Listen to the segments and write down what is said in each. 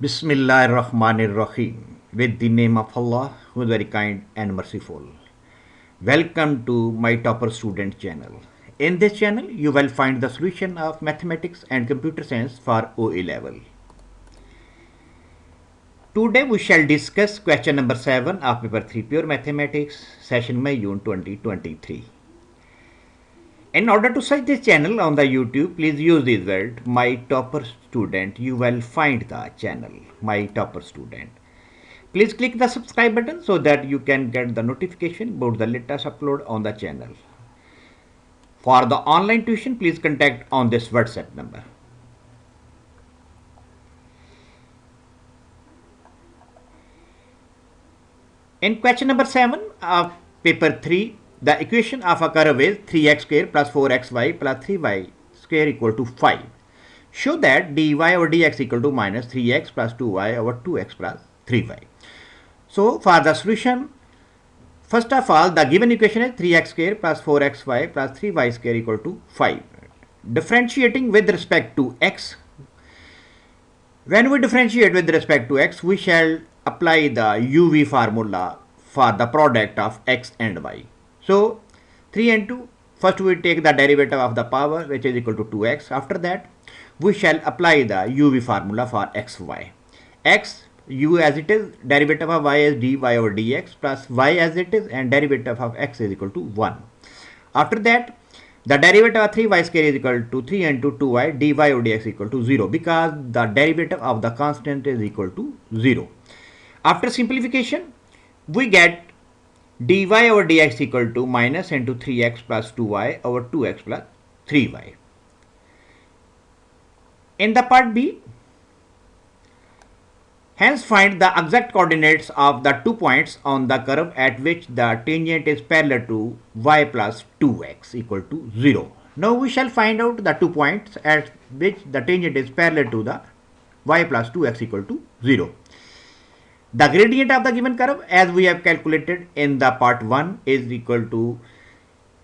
Bismillahirrahmanirrahim. With the name of Allah, who is very kind and merciful. Welcome to my Topper Student channel. In this channel, you will find the solution of mathematics and computer science for OA level. Today we shall discuss question number 7 of paper 3 Pure Mathematics, session May June 2023. In order to search this channel on the YouTube, please use this word my topper student. You will find the channel my topper student. Please click the subscribe button so that you can get the notification about the latest upload on the channel. For the online tuition, please contact on this WhatsApp number. In question number 7 of paper 3, the equation of a curve is 3x square plus 4xy plus 3y square equal to 5. Show that dy over dx equal to minus 3x plus 2y over 2x plus 3y. So for the solution, first of all, the given equation is 3x square plus 4xy plus 3y square equal to 5. Differentiating with respect to x. When we differentiate with respect to x, we shall apply the UV formula for the product of x and y. So 3 and 2, first we take the derivative of the power, which is equal to 2x. After that, we shall apply the UV formula for xy. X, u as it is, derivative of y is dy over dx plus y as it is, and derivative of x is equal to 1. After that, the derivative of 3y square is equal to 3 into 2y dy over dx equal to 0, because the derivative of the constant is equal to 0. After simplification, we get dy over dx equal to minus into 3x plus 2y over 2x plus 3y. In the part B, hence find the exact coordinates of the 2 points on the curve at which the tangent is parallel to y plus 2x equal to 0. Now we shall find out the 2 points at which the tangent is parallel to the y plus 2x equal to 0. The gradient of the given curve, as we have calculated in the part 1, is equal to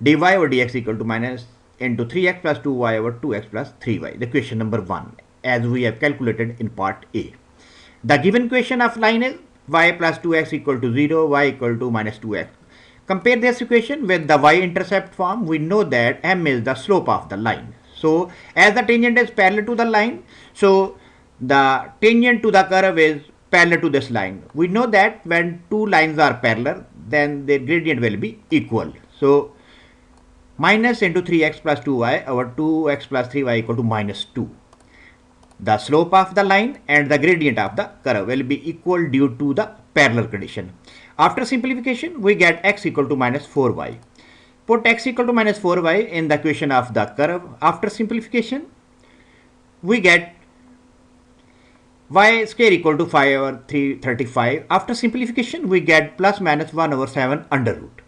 dy over dx equal to minus into 3x plus 2y over 2x plus 3y, the equation number 1, as we have calculated in part A. The given equation of line is y plus 2x equal to 0, y equal to minus 2x. Compare this equation with the y-intercept form. We know that m is the slope of the line. So as the tangent is parallel to the line, so the tangent to the curve is parallel to this line. We know that when two lines are parallel, then their gradient will be equal. So minus into 3x plus 2y over 2x plus 3y equal to minus 2. The slope of the line and the gradient of the curve will be equal due to the parallel condition. After simplification, we get x equal to minus 4y. Put x equal to minus 4y in the equation of the curve. After simplification, we get y square equal to 5 over 35. After simplification, we get plus minus 1 over 7 under root.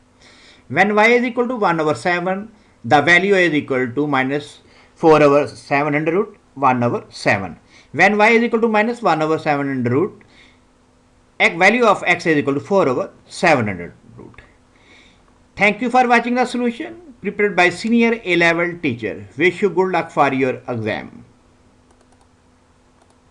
When y is equal to 1 over 7, the value is equal to minus 4 over 7 under root 1 over 7. When y is equal to minus 1 over 7 under root, value of x is equal to 4 over 7 under root. Thank you for watching the solution prepared by senior A-level teacher. Wish you good luck for your exam.